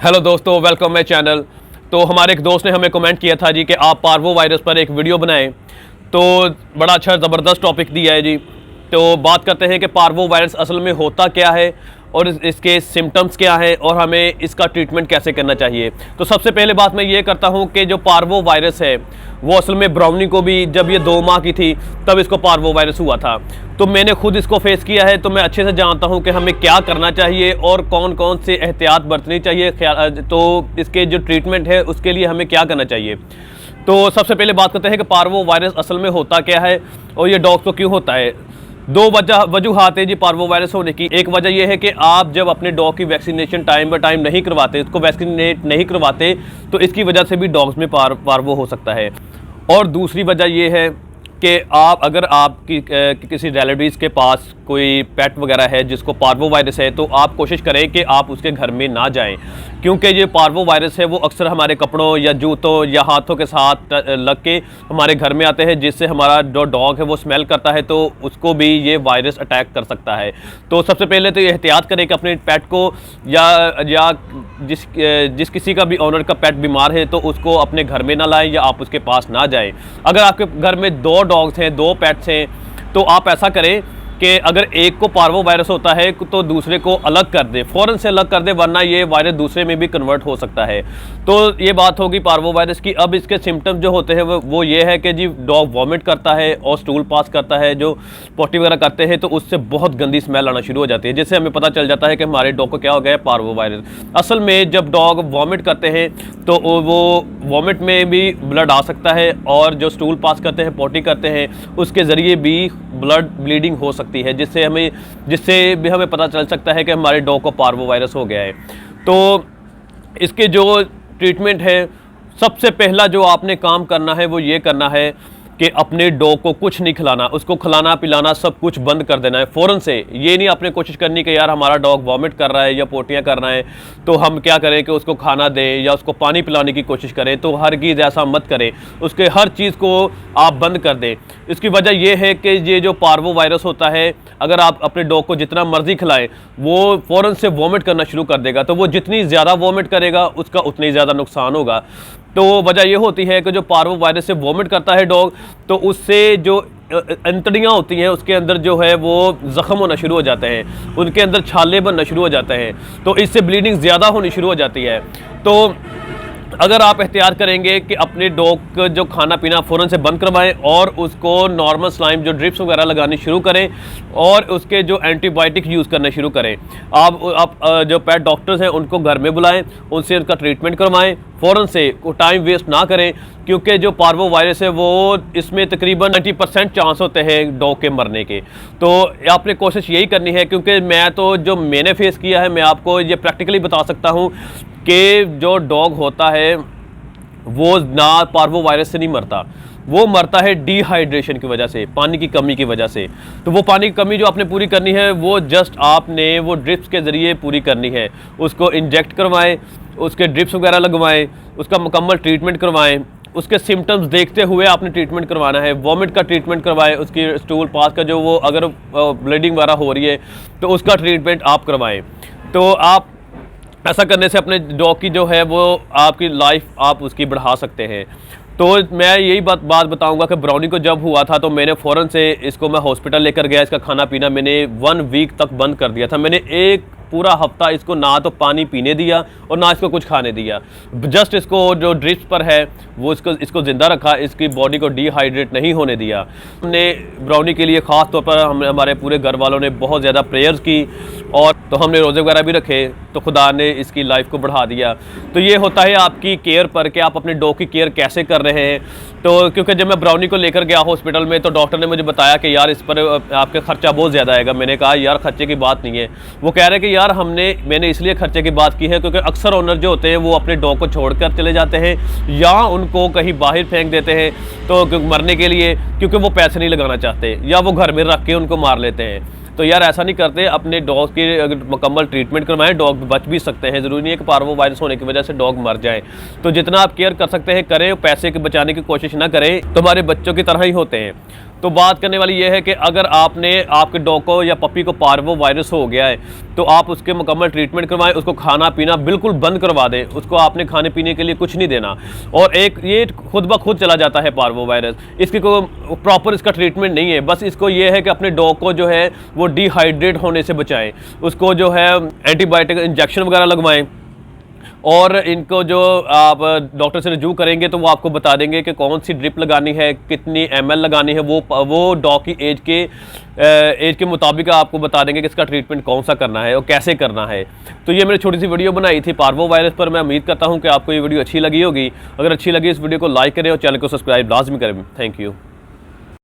Hello दोस्तों, welcome my channel. तो हमारे एक दोस्त ने हमें कमेंट किया था जी कि आप पार्वो वायरस पर एक वीडियो बनाएं। तो बड़ा अच्छा ज़बरदस्त टॉपिक दिया है जी। तो बात करते हैं कि पार्वो वायरस असल में होता क्या है और इसके सिम्टम्स क्या हैं और हमें इसका ट्रीटमेंट कैसे करना चाहिए। तो सबसे पहले बात मैं ये करता हूँ कि जो पार्वो वायरस है वो असल में ब्राउनी को भी जब ये 2 माह की थी तब इसको पार्वो वायरस हुआ था। तो मैंने खुद इसको फेस किया है, तो मैं अच्छे से जानता हूँ कि हमें क्या करना चाहिए और कौन कौन से एहतियात बरतनी चाहिए। तो इसके जो ट्रीटमेंट है उसके लिए हमें क्या करना चाहिए। तो सबसे पहले बात करते हैं कि पार्वो वायरस असल में होता क्या है और ये डॉग को क्यों होता है। 2 वजूहात है जी पार्वो वायरस होने की। एक वजह यह है कि आप जब अपने डॉग की वैक्सीनेशन टाइम बाय टाइम नहीं करवाते, उसको वैक्सीनेट नहीं करवाते, तो इसकी वजह से भी डॉग्स में पार्वो हो सकता है। और दूसरी वजह यह है कि अगर आपकी किसी रिलेटिव्स के पास कोई पेट वगैरह है जिसको पार्वो वायरस है, तो आप कोशिश करें कि आप उसके घर में ना जाएं, क्योंकि ये पार्वो वायरस है वो अक्सर हमारे कपड़ों या जूतों या हाथों के साथ लग के हमारे घर में आते हैं, जिससे हमारा जो डॉग है वो स्मेल करता है, तो उसको भी ये वायरस अटैक कर सकता है। तो सबसे पहले तो ये एहतियात करें कि अपने पेट को या जिस किसी का भी ऑनर का पेट बीमार है तो उसको अपने घर में ना लाएं या आप उसके पास ना जाएं। अगर आपके घर में 2 डॉग्स हैं, 2 पेट्स हैं, तो आप ऐसा करें कि अगर एक को पार्वो वायरस होता है तो दूसरे को अलग कर दे, फ़ौरन से अलग कर दे, वरना ये वायरस दूसरे में भी कन्वर्ट हो सकता है। तो ये बात होगी पार्वो वायरस की। अब इसके सिम्टम्स जो होते हैं वो ये है कि जी डॉग वॉमिट करता है और स्टूल पास करता है, जो पोटी वगैरह करते हैं तो उससे बहुत गंदी स्मेल आना शुरू हो जाती है, जिससे हमें पता चल जाता है कि हमारे डॉग को क्या हो गया है, पार्वो वायरस। असल में जब डॉग वॉमिट करते हैं तो वो वॉमिट में भी ब्लड आ सकता है, और जो स्टूल पास करते हैं, पोटी करते हैं, उसके ज़रिए भी ब्लीडिंग हो सकती है, जिससे भी हमें पता चल सकता है कि हमारे डॉग को पार्वो वायरस हो गया है। तो इसके जो ट्रीटमेंट है, सबसे पहला जो आपने काम करना है वो ये करना है कि अपने डॉग को कुछ नहीं खिलाना, उसको खिलाना पिलाना सब कुछ बंद कर देना है फ़ौरन से। ये नहीं आपने कोशिश करनी कि यार हमारा डॉग वॉमिट कर रहा है या पोटियाँ कर रहा है तो हम क्या करें कि उसको खाना दें या उसको पानी पिलाने की कोशिश करें। तो हरगिज़ ऐसा मत करें, उसके हर चीज़ को आप बंद कर दें। इसकी वजह यह है कि ये जो पार्वो वायरस होता है, अगर आप अपने डॉग को जितना मर्जी खिलाएं वो फ़ौरन से वॉमिट करना शुरू कर देगा। तो वो जितनी ज़्यादा वॉमिट करेगा उसका उतना ही ज़्यादा नुकसान होगा। तो वजह यह होती है कि जो पार्वो वायरस से वॉमिट करता है डॉग, तो उससे जो अंतड़ियाँ होती हैं उसके अंदर जो है वो ज़ख़म होना शुरू हो जाते हैं, उनके अंदर छाले बनना शुरू हो जाते हैं, तो इससे ब्लीडिंग ज़्यादा होनी शुरू हो जाती है। तो अगर आप एहतियात करेंगे कि अपने डॉग का जो खाना पीना फ़ौरन से बंद करवाएं और उसको नॉर्मल सलाइन जो ड्रिप्स वगैरह लगानी शुरू करें और उसके जो एंटीबायोटिक यूज़ करना शुरू करें। आप जो पेट डॉक्टर्स हैं उनको घर में बुलाएं, उनसे उनका ट्रीटमेंट करवाएं फ़ौरन से, टाइम वेस्ट ना करें, क्योंकि जो पार्वो वायरस है वो इसमें तकरीबन 90% चांस होते हैं डॉग के मरने के। तो आपने कोशिश यही करनी है, क्योंकि मैंने फेस किया है, मैं आपको ये प्रैक्टिकली बता सकता हूँ कि जो डॉग होता है वो ना पार्वो वायरस से नहीं मरता, वो मरता है डिहाइड्रेशन की वजह से, पानी की कमी की वजह से। तो वो पानी की कमी जो आपने पूरी करनी है वो जस्ट आपने वो ड्रिप्स के ज़रिए पूरी करनी है। उसको इंजेक्ट करवाएं, उसके ड्रिप्स वगैरह लगवाएं, उसका मुकम्मल ट्रीटमेंट करवाएं। उसके सिम्टम्स देखते हुए आपने ट्रीटमेंट करवाना है। वॉमिट का ट्रीटमेंट करवाएं, उसकी स्टूल पास का जो वो अगर ब्लीडिंग वगैरह हो रही है तो उसका ट्रीटमेंट आप करवाएं। तो आप ऐसा करने से अपने डॉग की जो है वो आपकी लाइफ आप उसकी बढ़ा सकते हैं। तो मैं यही बात बताऊंगा कि ब्राउनी को जब हुआ था तो मैंने फ़ौरन से इसको मैं हॉस्पिटल लेकर गया। इसका खाना पीना मैंने 1 वीक तक बंद कर दिया था। मैंने एक पूरा हफ्ता इसको ना तो पानी पीने दिया और ना इसको कुछ खाने दिया, जस्ट इसको जो ड्रिप्स पर है वो इसको ज़िंदा रखा, इसकी बॉडी को डिहाइड्रेट नहीं होने दिया। हमने ब्राउनी के लिए ख़ास तौर पर हमारे पूरे घर वालों ने बहुत ज़्यादा प्रेयर्स की, और तो हमने रोज़े वगैरह भी रखे, तो खुदा ने इसकी लाइफ को बढ़ा दिया। तो ये होता है आपकी केयर पर कि आप अपने डॉग की केयर कैसे कर रहे हैं। तो क्योंकि जब मैं ब्राउनी को लेकर गया हॉस्पिटल में तो डॉक्टर ने मुझे बताया कि यार इस पर आपके ख़र्चा बहुत ज़्यादा आएगा। मैंने कहा यार खर्चे की बात नहीं है। वो कह रहे हैं कि यार मैंने इसलिए खर्चे की बात की है क्योंकि अक्सर ओनर जो होते हैं वो अपने डॉग को छोड़कर चले जाते हैं या उनको कहीं बाहर फेंक देते हैं तो मरने के लिए, क्योंकि वो पैसे नहीं लगाना चाहते, या वो घर में रख के उनको मार लेते हैं। तो यार ऐसा नहीं करते, अपने डॉग की अगर मुकम्मल ट्रीटमेंट करवाएं, डॉग बच भी सकते हैं। ज़रूरी नहीं है कि पार्वो वायरस होने की वजह से डॉग मर जाए। तो जितना आप केयर कर सकते हैं करें, पैसे के बचाने की कोशिश ना करें, तो हमारे बच्चों की तरह ही होते हैं। तो बात करने वाली ये है कि अगर आपके डॉग को या पपी को पार्वो वायरस हो गया है तो आप उसके मुकम्मल ट्रीटमेंट करवाएं, उसको खाना पीना बिल्कुल बंद करवा दें, उसको आपने खाने पीने के लिए कुछ नहीं देना। और ये खुद ब खुद चला जाता है पार्वो वायरस, इसकी कोई प्रॉपर इसका ट्रीटमेंट नहीं है। बस इसको ये है कि अपने डॉग को जो है वो डिहाइड्रेट होने से बचाएं, उसको जो है एंटीबायोटिक इंजेक्शन वगैरह लगवाएं। और इनको जो आप डॉक्टर से रिव्यू करेंगे तो वो आपको बता देंगे कि कौन सी ड्रिप लगानी है, कितनी ml लगानी है। वो डॉग की एज के मुताबिक आपको बता देंगे कि इसका ट्रीटमेंट कौन सा करना है और कैसे करना है। तो ये मैंने छोटी सी वीडियो बनाई थी पार्वो वायरस पर। मैं उम्मीद करता हूँ कि आपको ये वीडियो अच्छी लगी होगी। अगर अच्छी लगी इस वीडियो को लाइक करें और चैनल को सब्सक्राइब लाजमी करें। Thank you.